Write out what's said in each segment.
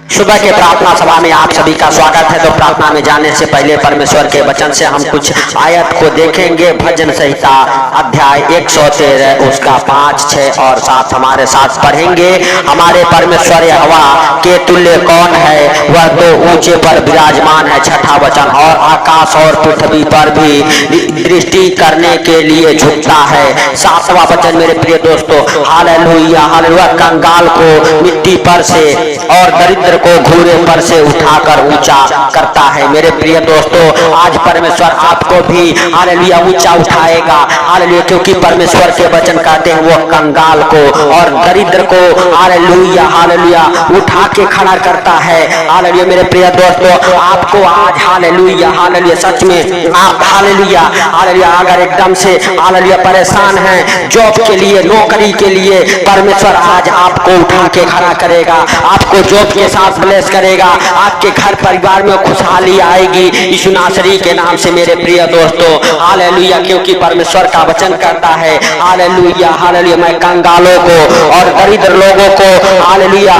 सुबह के प्रार्थना सभा में आप सभी का स्वागत है। तो प्रार्थना में जाने से पहले परमेश्वर के वचन से हम कुछ आयत को देखेंगे। भजन संहिता अध्याय 113 उसका 5, 6 और 7 हमारे साथ पढ़ेंगे। हमारे परमेश्वर यहोवा के तुल्य कौन है, वह तो ऊंचे पर विराजमान है। 6ठा वचन, और आकाश और पृथ्वी पर भी दृष्टि करने के लिए झुकता है। 7वां वचन मेरे प्रिय दोस्तों, हालेलुया हालेलुया, कंगाल को मिट्टी पर से और दरिद्र को घूरे पर से उठाकर ऊंचा करता है। मेरे प्रिय दोस्तों, आज परमेश्वर आपको भी हालेलुया ऊंचा उठाएगा। हालेलुया, क्योंकि परमेश्वर के वचन कहते हैं वो कंगाल को और दरिद्र को हालेलुया हालेलुया उठा के खड़ा करता है। हालेलुया मेरे प्रिय दोस्तों, आपको आज हालेलुया हालेलुया सच में आप हालेलुया हालेलुया अगर एकदम से हालेलुया परेशान हैं जॉब के लिए, नौकरी के लिए, परमेश्वर आज आपको उठा के खड़ा करेगा, आपको जॉब के साथ ब्लेस करेगा, आपके घर परिवार में खुशहाली आएगी यीशु नासरी के नाम से। मेरे प्रिय दोस्तों हालेलुया, क्योंकि परमेश्वर का वचन करता है हालेलुया हालेलुया, मैं कंगालों को और दरिद्र लोगों को हालेलुया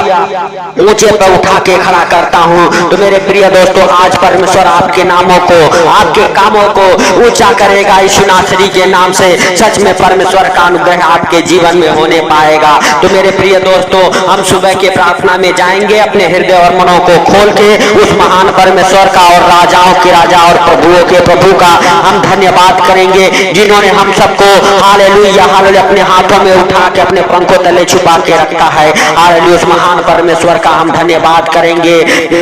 ऊंचे पर उठा के खड़ा करता हूं। तो मेरे प्रिय दोस्तों, आज परमेश्वर आपके नामों को, आपके कामों को ऊंचा करेगा यीशु नासरी के नाम से। सच में परमेश्वर का अनुग्रह आपके जीवन में होने पाएगा। तो मेरे प्रिय दोस्तों, हम सुबह के प्रार्थना में जाएंगे, अपने हृदय और मनों को खोल के उस महान परमेश्वर का और राजाओं के राजा और प्रभुओं के प्रभु का हम धन्यवाद करेंगे, जिन्होंने हम सबको हालेलुया हालेलुया अपने हाथों में उठा के अपने पंखों तले छुपा के रखा है। हालेलुया, उस महान परमेश्वर का हम धन्यवाद करेंगे।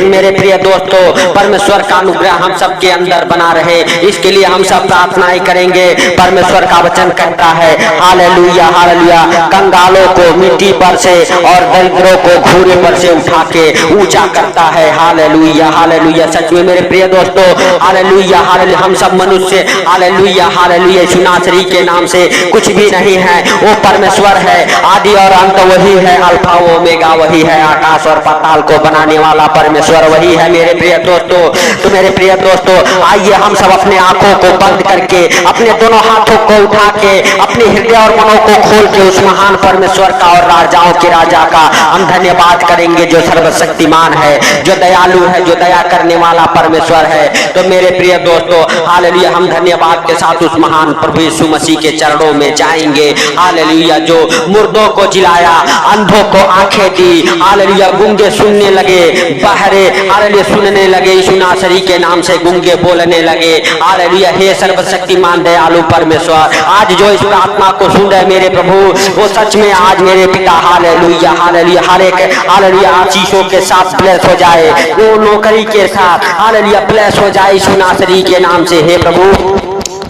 मेरे प्रिय दोस्तों, परमेश्वर का अनुग्रह हम सबके अंदर बना रहे, इसके लिए हम सब प्रार्थनाएं करेंगे। परमेश्वर का वचन कहता है हालेलुया हालेलुया, कंगालों को मिट्टी पर से और दरिद्रों को घूरे पर से उठा के ऊंचा करता है। हालेलुया हालेलुया, सच में मेरे प्रिय दोस्तों हालेलुया हालेलुया, हम सब मनुष्य हालेलुया हालेलुया यीशु नासरी के नाम से कुछ भी नहीं है। वो परमेश्वर है, आदि और अंत वही है, अल्फा ओमेगा वही है, आकाश और पाताल को बनाने वाला परमेश्वर वही है। मेरे प्रिय दोस्तों, तो मेरे प्रिय दोस्तों, आइए हम सब अपने आंखों को बंद करके अपने दोनों हाथों को उठा के अपने हृदय और मनों को खोल के उस महान परमेश्वर का और राजाओं के राजा का हम धन्यवाद करेंगे, जो सर्वशक्तिमान है, जो दयालु है, जो दया करने वाला परमेश्वर है। तो मेरे प्रिय दोस्तों हालेलुया, हम धन्यवाद के साथ उस महान प्रभु यीशु मसीह के चरणों में जाएंगे। हालेलुया, जो मुर्दों को जिलाया, अंधों को आंखें दी, हालेलुया गूंगे सुनने लगे, बहरे हालेलुया सुनने लगे, यीशु नासरी के नाम से गूंगे बोलने लगे। हालेलुया, हे सर्वशक्तिमान दयालु परमेश्वर, आज जो इस प्रार्थना को सुन रहे मेरे प्रभु, वो सच में आज मेरे पिता हालेलुया हालेलुया हर एक हालेलुया आशीषों के साथ ब्लेस हो जाए, वो नौकरी के साथ हालेलुया ब्लेस हो जाए यीशु नासरी के नाम से। हे प्रभु,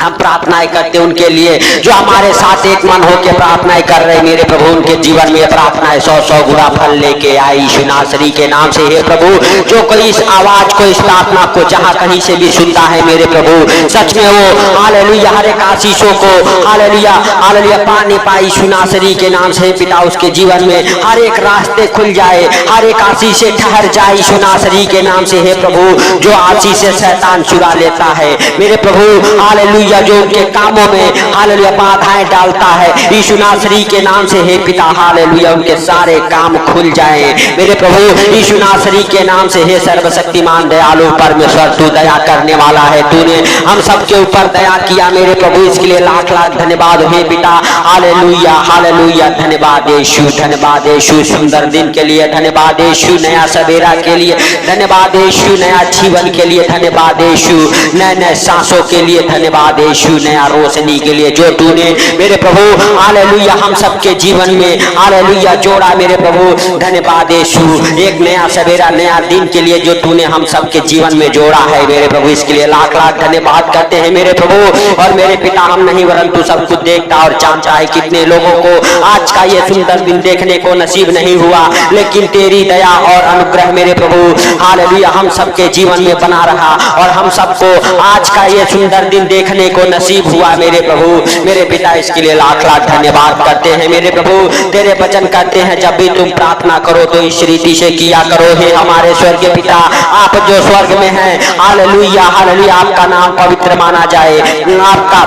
हम प्रार्थनाएं करते हैं उनके लिए जो हमारे साथ एक मन होकर प्रार्थनाएं कर रहे हैं। मेरे प्रभु, उनके जीवन में प्रार्थनाएं 100 गुना फल लेके आई यीशु नासरी के नाम से। हे प्रभु, जो कोई इस आवाज को, इस प्रार्थना को जहां कहीं से भी सुनता है मेरे प्रभु, सच में वो हालेलुया हर एक आशीषों को हालेलुया हालेलुया पाने पाए यीशु नासरी के नाम से। पिता, उसके जीवन में हर एक रास्ते खुल जाए, हर एक आशीषें ठहर जाए यीशु नासरी के नाम से। हे प्रभु, जो आशीषें शैतान चुरा लेता है मेरे प्रभु हालेलुया, जो उनके कामों में हालेलुया बाधाएं डालता है यीशु नासरी के नाम से। हे पिता हालेलुया, उनके सारे काम खुल जाए मेरे प्रभु यीशु नासरी के नाम से। हे सर्वशक्तिमान दयालु परमेश्वर, तू दया करने वाला है, तूने हम सबके ऊपर दया किया मेरे प्रभु, इसके लिए लाख लाख धन्यवाद। हे पिता हालेलुया हालेलुया, धन्यवाद यीशु, धन्यवाद यीशु, सुंदर दिन के लिए धन्यवाद यीशु, नया सवेरा के लिए धन्यवाद यीशु, नया जीवन के लिए धन्यवाद यीशु, नए नए सांसों के लिए धन्यवाद यीशु, नया रोशनी के लिए जो तूने मेरे प्रभु हालेलुया हम सबके जीवन में हालेलुया जोड़ा मेरे प्रभु। धन्यवाद यीशु, एक नया सवेरा, नया दिन के लिए जो तूने हम सबके जीवन में जोड़ा है मेरे प्रभु, इसके लिए लाख लाख धन्यवाद करते हैं मेरे प्रभु। और मेरे पिता, हम नहीं वरन तू सब कुछ देखता और जानता है कितने लोगों को आज का ये सुंदर दिन देखने को नसीब नहीं हुआ, लेकिन तेरी दया और अनुग्रह मेरे प्रभु हालेलुया हम सबके जीवन में बना रहा और हम सबको आज का ये सुंदर दिन देखने को नसीब हुआ मेरे प्रभु। मेरे पिता, इसके लिए लाख लाख धन्यवाद करते हैं मेरे प्रभु। तेरे वचन कहते हैं जब भी तुम प्रार्थना करो तो इस रीति से किया करो। हे हमारे स्वर्गीय पिता, आप जो स्वर्ग में हैं हालेलुया हालेलुया, आपका नाम पवित्र माना जाए, आपका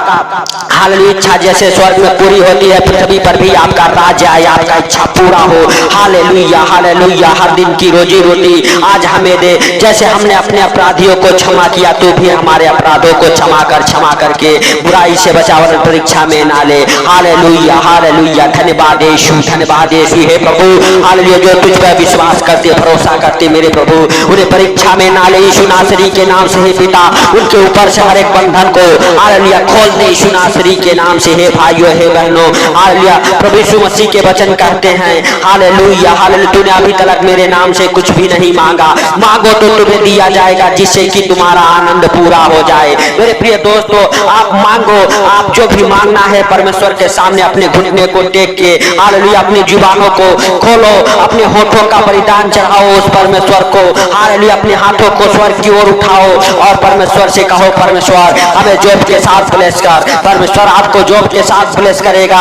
हालेलुया। इच्छा जैसे स्वर्ग में पूरी होती है, पृथ्वी पर भी आपका राज्य आए, आपका इच्छा पूरा हो। Hallelujah hallelujah. हर दिन की रोजी रोटी आज हमें दे, जैसे हमने अपने अपराधियों को क्षमा किया, तू भी हमारे अपराधों को क्षमा करके बुराई से बचाव, परीक्षा में ना ले। Hallelujah hallelujah. धन्यवाद यीशु, धन्यवाद यीशु। हे प्रभु हालेलुया, जो तुझ पर विश्वास करते, भरोसा करते मेरे प्रभु, उन्हें परीक्षा में ना ले यीशु नासरी के नाम से। हे पिता, उनके ऊपर से हर एक बंधन को हालेलुया खोल दे यीशु नासरी के नाम से। हे भाइयों, हे बहनों, हालेलुया, प्रभु यीशु मसीह के वचन कहते हैं हालेलुया हालेलुया, तूने अभी तक मेरे नाम से कुछ भी नहीं मांगा, मांगो तो तुम्हें दिया जाएगा, जिससे कि तुम्हारा आनंद पूरा हो जाए। मेरे प्रिय दोस्तों, आप मांगो, आप जो भी मांगना है परमेश्वर के सामने अपने घुटने को टेक के हालेलुया, अपनी जुबानों को खोलो, अपने होठों का बलिदान चढ़ाओ उस परमेश्वर को। हालेलुया, अपने हाथों को स्वर्ग की ओर उठाओ और परमेश्वर से कहो, परमेश्वर हमें जॉब के साथ ब्लेस कर। परमेश्वर आपको जॉब के साथ ब्लेस करेगा।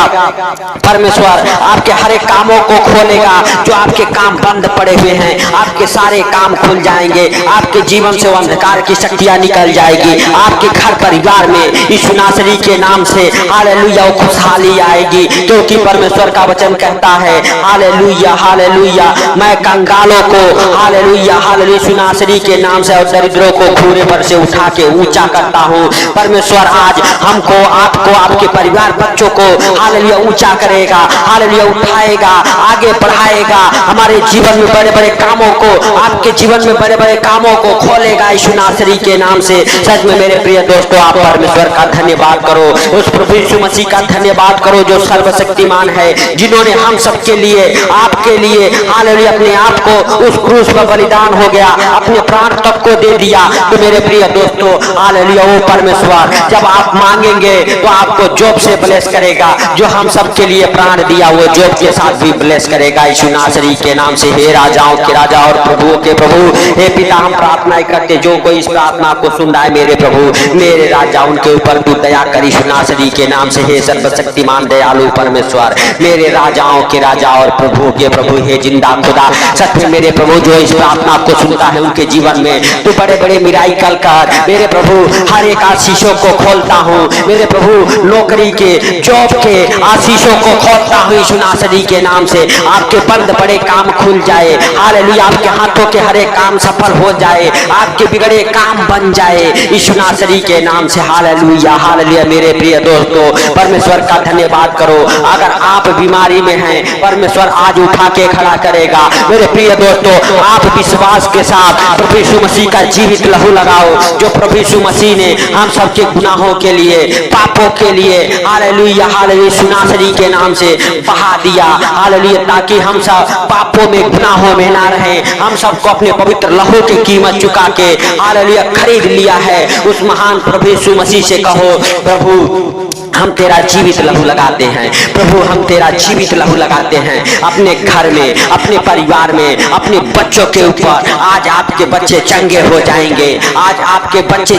परमेश्वर आपके हर एक कामों को खोलेगा, जो आपके काम बंद पड़े हुए हैं, आपके सारे काम खुल जाएंगे। आपके जीवन से अंधकार की शक्तियां निकल जाएगी। आपके घर परिवार में यीशु नासरी के नाम से हालेलुया खुशहाली आएगी, क्योंकि परमेश्वर का वचन कहता है हालेलुया हालेलुया, मैं कंगालों को हालेलुया हालेलुया यीशु नासरी के नाम से और दरिद्रों को घूरे पर से उठा के ऊंचा करता हूँ। परमेश्वर आज हमको, आपको, आपके परिवार बच्चों को हालेलुया ऊंचा करेगा, हालेलुया उठाएगा, आगे बढ़ाएगा। हमारे जीवन में बड़े बड़े कामों को, आपके जीवन में बड़े बड़े कामों को खोलेगा यीशु नासरी के नाम से। सच में मेरे प्रिय दोस्तों, आप परमेश्वर का धन्यवाद करो, उस प्रभु यीशु मसीह का धन्यवाद करो जो सर्वशक्तिमान है, जिन्होंने हम सबके लिए, आपके लिए हालेलुया अपने आप को उस क्रूस पर बलिदान हो गया, अपने प्राण तक को दे दिया। तो मेरे प्रिय दोस्तों हालेलुया, वो परमेश्वर जब आप मांगेंगे तो आपको जॉब से ब्लेस करेगा, जो हम सबके लिए प्राण दिया वो जॉब के साथ भी ब्लेस करेगा यीशु नासरी के नाम से। हे राजाओं के राजा और प्रभुओं के प्रभु, हे पिता, हम प्रार्थना करते, जो कोई इस प्रार्थना को सुन रहा है मेरे प्रभु, मेरे राजा, उनके ऊपर तू दया कर यीशु नासरी के नाम से। हे सर्वशक्तिमान दयालु परमेश्वर, मेरे राजाओं के राजा और प्रभु के प्रभु, हे जिंदा खुदा, सच में मेरे प्रभु जो इस प्रार्थना को सुनता है उनके जीवन में तू बड़े बड़े मिराइकल कर मेरे प्रभु। हर एक आशीषों को खोलता हूँ मेरे प्रभु, नौकरी के, जॉब के आशीषों को खोलता हूँ यीशु नासरी के नाम से। आपके बंद पड़े काम खुल जाए, हालेलुया, आपके हाथों के हर एक काम सफल हो जाए, आपके बिगड़े काम बन जाए यीशु नासरी के नाम से। Hallelujah hallelujah. मेरे प्रिय दोस्तों, परमेश्वर का धन्यवाद करो। अगर आप बीमारी में हैं, परमेश्वर आज उठा के खड़ा करेगा। मेरे प्रिय दोस्तों, आप विश्वास के साथ प्रभु यीशु मसीह का जीवित लहू लगाओ, जो प्रभु यीशु मसीह ने हम सबके गुनाहों के लिए, पापों के लिए हालेलुया हालेलुया यीशु नासरी के नाम से बहा दिया। हालेलुया, ताकि हम सब पापों में, गुनाहों में ना रहें। हम सबको अपने पवित्र लहू की कीमत चुका के हालेलुया खरीद लिया है। उस महान प्रभु यीशु मसीह से कहो, प्रभु हम तेरा जीवित लहू लगाते हैं, प्रभु हम तेरा जीवित लहू लगाते हैं अपने घर में, अपने परिवार में, अपने बच्चों के ऊपर। आज आपके बच्चे चंगे हो जाएंगे, आज आपके बच्चे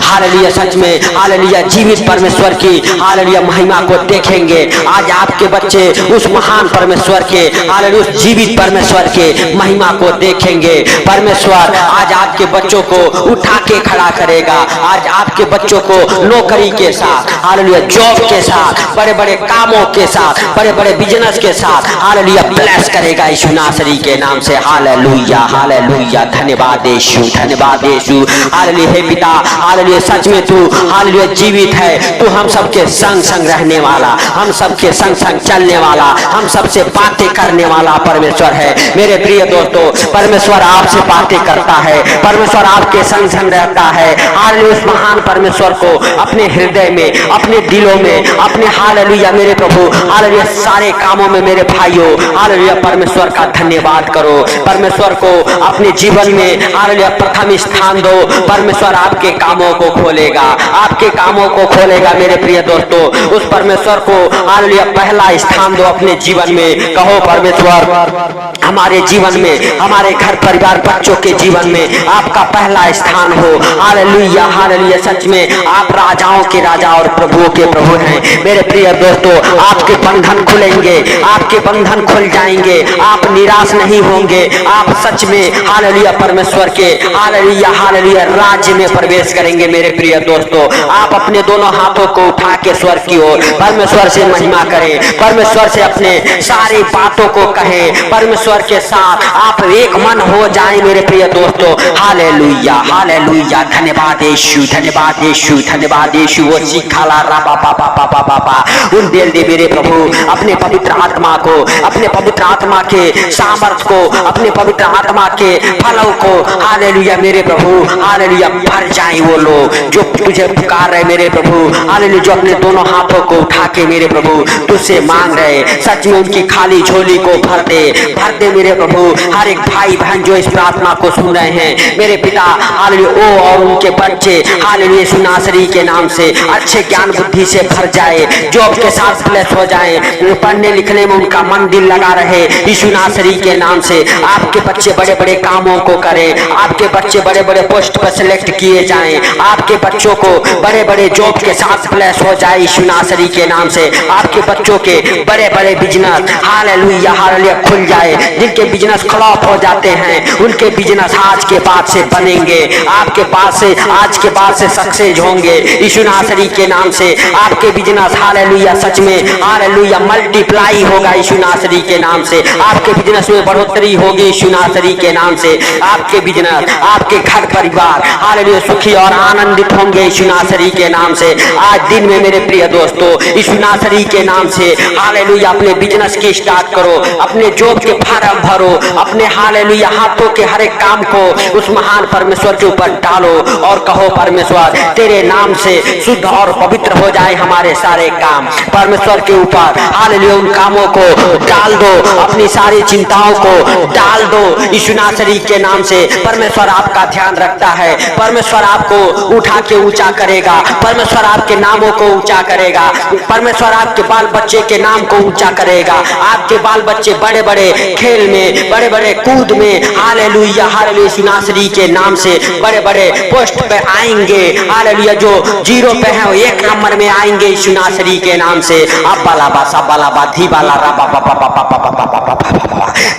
हालेलुया सच में हालेलुया जीवित परमेश्वर की हालेलुया महिमा को देखेंगे। आज आपके बच्चे उस महान परमेश्वर के हालेलुया उस जीवित परमेश्वर के महिमा को देखेंगे। परमेश्वर आज आपके बच्चों को उठा के खड़ा करेगा। आज आपके बच्चों को नौकरी के साथ हालेलुया, जॉब के साथ, बड़े बड़े कामों के साथ, बड़े बड़े बिजनेस के साथ हालेलुया ब्लेस करेगा यीशु नासरी के नाम से। Hallelujah hallelujah. धन्यवाद यीशु, धन्यवाद यीशु। हालेलुया। हे पिता हालेलुया, सच में तू हालेलुया जीवित है। तू हम सबके संग संग रहने वाला, हम सबके संग संग चलने वाला, हम सबसे बातें करने वाला परमेश्वर है। मेरे प्रिय दोस्तों, परमेश्वर आपसे बातें करता है, परमेश्वर आपके संग संग रहता है। हालेलुया, उस महान परमेश्वर को अपने हृदय में, अपने दिलों में, अपने हालेलुया मेरे प्रभु हालेलुया सारे कामों में मेरे भाइयों हालेलुया परमेश्वर का धन्यवाद करो। परमेश्वर को अपने जीवन में हालेलुया प्रथम स्थान दो। परमेश्वर आपके कामों को खोलेगा, आपके कामों को खोलेगा। मेरे प्रिय दोस्तों, उस परमेश्वर को हालेलुया पहला स्थान दो अपने जीवन में। कहो, परमेश्वर हमारे जीवन में, हमारे घर परिवार बच्चों के जीवन में आपका पहला स्थान हो। Hallelujah hallelujah. सच में आप राजाओं के राजा और प्रभुओं के प्रभु प्रभु हैं। मेरे प्रिय दोस्तों, आपके बंधन खुलेंगे, आपके बंधन खुल जाएंगे, आप निराश नहीं होंगे, आप सच में हालेलुया परमेश्वर के हालेलुया हालेलुया राज्य में प्रवेश करेंगे। मेरे प्रिय दोस्तों, आप अपने दोनों हाथों को उठा के स्वर्ग की ओर परमेश्वर से महिमा करें, परमेश्वर से अपने सारी बातों को कहें, परमेश्वर के साथ आप एक मन हो जाएं। मेरे प्रिय दोस्तों, हालेलुया हालेलुया, धन्यवाद यीशु, धन्यवाद यीशु, धन्यवाद यीशु। वो सीखाला राबा पापा पापा पापा उन दिल दे मेरे प्रभु अपने पवित्र आत्मा को, अपने पवित्र आत्मा के सामर्थ को, अपने पवित्र आत्मा के फलों को हालेलुया मेरे प्रभु हालेलुया भर जाए वो लोग जो तुझे पुकार रहे मेरे प्रभु हालेलुया, जो अपने दोनों हाथों को उठा के मेरे प्रभु तुझसे मांग रहे, सच में उनकी खाली झोली को भर दे मेरे प्रभु। हर एक भाई बहन जो इस प्रार्थना को सुन रहे हैं मेरे पिता हालेलुया, ओ और उनके बच्चे हालेलुया यीशु नासरी के नाम से अच्छे ज्ञान बुद्धि से भर जाए, जॉब के साथ ब्लेस हो जाए, पढ़ने लिखने में उनका मन दिल लगा रहे यीशु नासरी के नाम से। आपके बच्चे बड़े बड़े कामों को करें, आपके बच्चे बड़े बड़े पोस्ट पर सिलेक्ट किए जाएं, आपके बच्चों को बड़े बड़े जॉब के साथ ब्लेस हो जाए यीशु नासरी के नाम से। आपके बच्चों के बड़े बड़े बिजनेस हालेलुया हालेलुया खुल जाए, जिनके बिजनेस फ्लॉप हो जाते हैं उनके बिजनेस आज के बाद से बनेंगे, आपके पास से आज के बाद से सक्सेस होंगे यीशु नासरी के नाम से। आपके बिजनेस हालेलुया सच में हालेलुया मल्टीप्लाई होगा यीशु नासरी के नाम से, आपके बिजनेस में बढ़ोतरी होगी यीशु नासरी के नाम से। आपके बिजनेस, आपके घर परिवार हालेलुया सुखी और आनंदित होंगे यीशु नासरी के नाम से। आज दिन में मेरे प्रिय दोस्तों यीशु नासरी के नाम से हालेलुया अपने बिजनेस की स्टार्ट करो, अपने जॉब के फार्म भरो, अपने हालेलुया हाथों के हर एक काम को उस महान परमेश्वर के ऊपर डालो और कहो परमेश्वर तेरे नाम से शुद्ध और पवित्र हो जाए हमारे सारे काम। परमेश्वर के ऊपर हालेलुया उन कामों को डाल दो, अपनी सारी चिंताओं को डाल दो यीशु नासरी के नाम से। परमेश्वर आपका ध्यान रखता है, परमेश्वर आपको उठा के ऊंचा करेगा, परमेश्वर आपके नामों को ऊंचा करेगा, परमेश्वर आपके बाल बच्चे के नाम को ऊंचा करेगा। आपके बाल बच्चे बड़े बड़े खेल में, बड़े बड़े कूद में हालेलुया हालेलुया यीशु नासरी के नाम से बड़े बड़े पोस्ट पे आएंगे हालेलुया, जो जीरो पे है वो 1 नंबर में आएंगे यीशु नासरी के नाम से।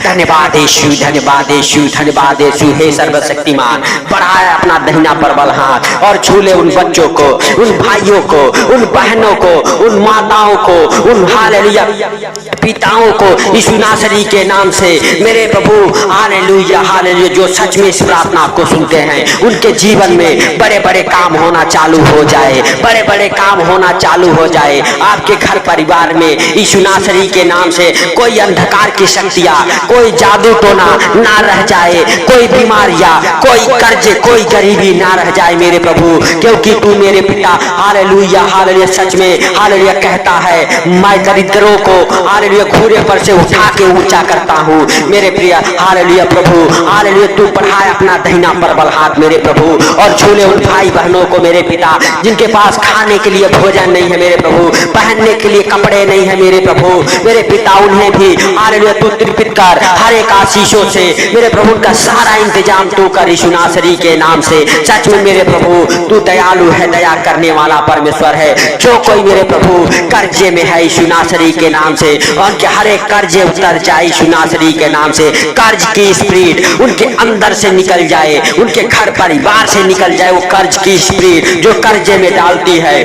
धन्यवाद यीशु, धन्यवाद यीशु, धन्यवाद यीशु। हे सर्वशक्तिमान, बढ़ाए अपना दाहिना प्रबल हाथ और छू ले उन बच्चों को, उन भाइयों को, उन बहनों को, उन माताओं को, उन हालेलुया पिताओं को यीशु नासरी के नाम से मेरे प्रभु हालेलुया हालेलुया, जो सच में इस प्रार्थना को सुनते हैं उनके जीवन में बड़े बड़े काम होना चालू हो जाए, बड़े बड़े काम होना चालू हो जाए। आपके घर परिवार में यीशु नासरी के नाम से कोई अंधकार की शक्तियां, कोई जादू टोना ना रह जाए, कोई बीमारियां, कोई कर्ज, कोई गरीबी ना रह जाए मेरे प्रभु, क्योंकि तू मेरे पिता हालेलुया हालेलुया सच में हालेलुया कहता है मैं दरिद्रों को हालेलुया घूरे पर से उठा के ऊंचा करता हूँ। मेरे प्रिय हालेलुया प्रभु हालेलुया तू बढ़ाए अपना दाहिना प्रबल हाथ मेरे प्रभु और छूले उन भाई बहनों को मेरे पिता जिनके पास खाने के लिए भोजन नहीं है मेरे प्रभु, पहनने के लिए कपड़े नहीं है मेरे प्रभु, मेरे पिता उन्हें भी हालेलुया तू तृप्त कर हर एक आशीषों से मेरे प्रभु का सारा इंतजाम तू कर यीशु नासरी के नाम से। सच में मेरे प्रभु तू दयालु है, दया करने वाला परमेश्वर है। जो कोई मेरे प्रभु कर्जे में है यीशु नासरी के नाम से उनके हर एक कर्जे उतर जाए यीशु नासरी के नाम से। कर्ज की स्पिरिट उनके अंदर से निकल जाए, उनके घर परिवार से निकल जाए वो कर्ज की स्पिरिट जो कर्जे में डालती है,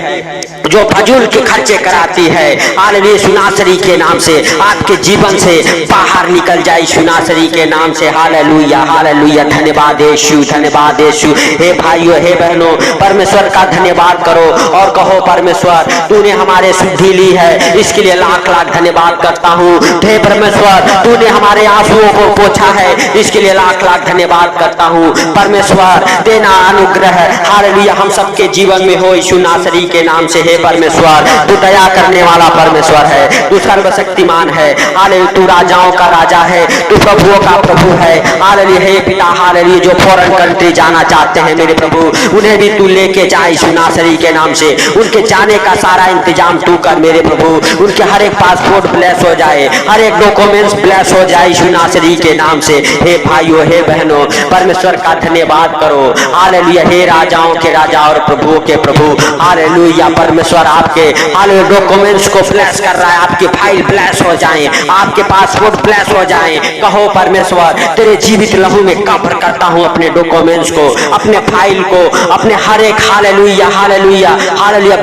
जो फजूल के खर्चे कराती है हालेलुया यीशु नासरी के नाम से आपके जीवन से बाहर निकल जाए यीशु नासरी के नाम से। हालेलुया हालेलुया, धन्यवाद यीशु, धन्यवाद यीशु। हे भाइयों, हे बहनों, परमेश्वर का धन्यवाद करो और कहो परमेश्वर तूने हमारे शुद्धि ली है, इसके लिए लाख लाख धन्यवाद करता हूँ। हे परमेश्वर तूने हमारे आंसुओं को पोंछा है, इसके लिए लाख लाख धन्यवाद करता हूँ। परमेश्वर देना अनुग्रह हालेलुया हम सबके जीवन में हो यीशु नासरी के नाम से। हे परमेश्वर तू दया करने वाला परमेश्वर है, तू सर्वशक्तिमान है हालेलुया, तू राजाओं का राजा है, तू प्रभुओं का प्रभु है हालेलुया। हे पिता हालेलुया जो फॉरेन कंट्री जाना चाहते हैं मेरे प्रभु उन्हें भी तू लेके जा यीशु नासरी के नाम से, उनके जाने का सारा इंतजाम तू कर मेरे प्रभु, उनके हर एक पासपोर्ट ब्लेस हो जाए, हर एक डॉक्यूमेंट्स ब्लेस हो जाए यीशु नासरी के नाम से। हे भाइयों, हे बहनों, परमेश्वर का धन्यवाद करो हालेलुया। हे राजाओं के राजा और प्रभुओं के प्रभु हालेलुया, परमेश्वर परमेश्वर आपके हालेलुया डॉक्यूमेंट्स को ब्लेस कर रहा है, आपकी फाइल ब्लेस हो जाए, आपके पासपोर्ट ब्लेस हो जाए। कहो परमेश्वर तेरे जीवित लहू में कवर करता हूं अपने डॉक्यूमेंट्स को, अपने फाइल को, अपने हर एक हालेलुया हालेलुया हालेलुया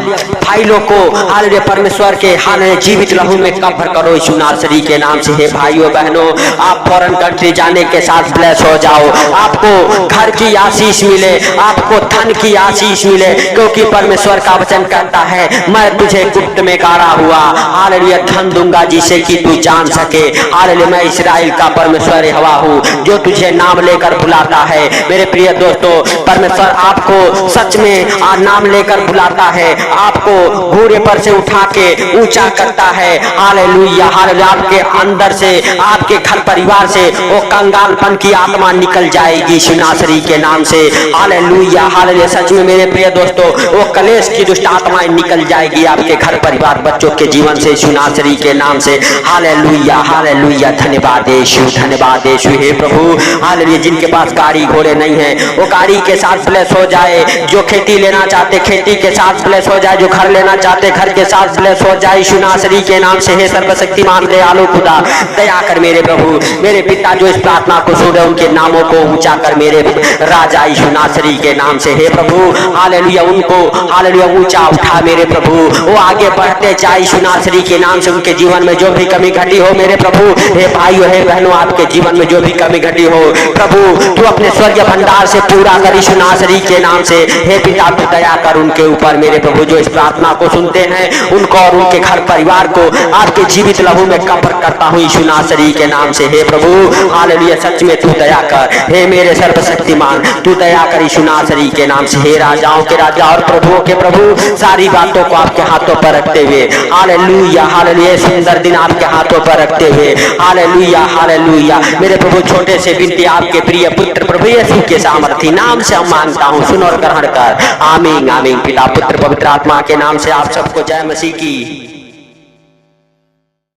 फाइलों को हालेलुया परमेश्वर के हालेलुया जीवित लहू में कवर करो यीशु नासरी के नाम से। हे भाइयों बहनों, आप फॉरेन कंट्री जाने के साथ ब्लेस हो जाओ, आपको घर की आशीष मिले, आपको धन की आशीष मिले, क्योंकि परमेश्वर का वचन कहता है मैं तुझे गुप्त में गाड़ा हुआ हालेलुया धन दूंगा जिसे कि तू जान सके। हालेलुया मैं इस्राएल का परमेश्वर यहोवा हूँ जो तुझे नाम लेकर बुलाता है। मेरे प्रिय दोस्तों, परमेश्वर आपको सच में नाम लेकर बुलाता है, आपको घोड़े पर से उठा के ऊंचा करता है। हालेलुया हालेलुया आपके अंदर से, आपके घर परिवार से वो कंगालपन की आत्मा निकल जाएगी यीशु नासरी के नाम से। हालेलुया हालेलुया सच में मेरे प्रिय दोस्तों, वो कलेश की दुष्ट आत्माएं निकल जाएगी आपके घर परिवार बच्चों के जीवन से यीशु नासरी के नाम से। हालेलुया हालेलुया धन्यवाद यीशु, धन्यवाद यीशु। हे प्रभु हालेलुया जिनके पास गाड़ी घोड़े नहीं है वो गाड़ी के साथ ब्लेस हो जाए, जो खेती लेना चाहते खेती के साथ ब्लेस हो जाए, जो घर लेना चाहते घर के साथ ब्लेस हो जाए यीशु नासरी के नाम से। हे सर्वशक्तिमान दयालु खुदा दया कर मेरे प्रभु, मेरे पिता जो इस प्रार्थना को सुन रहे उनके नामों को ऊंचा कर मेरे राजा यीशु नासरी के नाम से। हे प्रभु हालेलुया उनको हालेलुया ऊंचा उठा मेरे प्रभु, वो आगे बढ़ते जाए यीशु नासरी के नाम से। उनके जीवन में जो भी कमी घटी हो मेरे प्रभु, हे भाइयों हे बहनों आपके जीवन में जो भी कमी घटी हो प्रभु तू अपने स्वर्गीय भंडार से पूरा कर यीशु नासरी के नाम से। हे पिता तू दया कर उनके ऊपर मेरे प्रभु, जो इस प्रार्थना को सुनते हैं उनको और उनके घर परिवार को आपके जीवित लहू में कवर करता हूँ यीशु नासरी के नाम से। हे प्रभु हालेलुया सच में तू दया कर, हे मेरे सर्वशक्तिमान तू दया कर यीशु नासरी के नाम से। हे राजाओं के राजा और प्रभुओं के प्रभु सारी बातों को आपके हाथों पर रखते हुए हालेलुया हालेलुया सुंदर दिन आपके हाथों पर रखते हुए हालेलुया हालेलुया मेरे प्रभु छोटे से विनती आपके प्रिय पुत्र प्रभु यीशु के सामर्थी नाम से हम मांगता हूँ, सुन और ग्रहण कर। आमीन आमीन। पिता पुत्र पवित्र आत्मा के नाम से आप सबको जय मसीह की।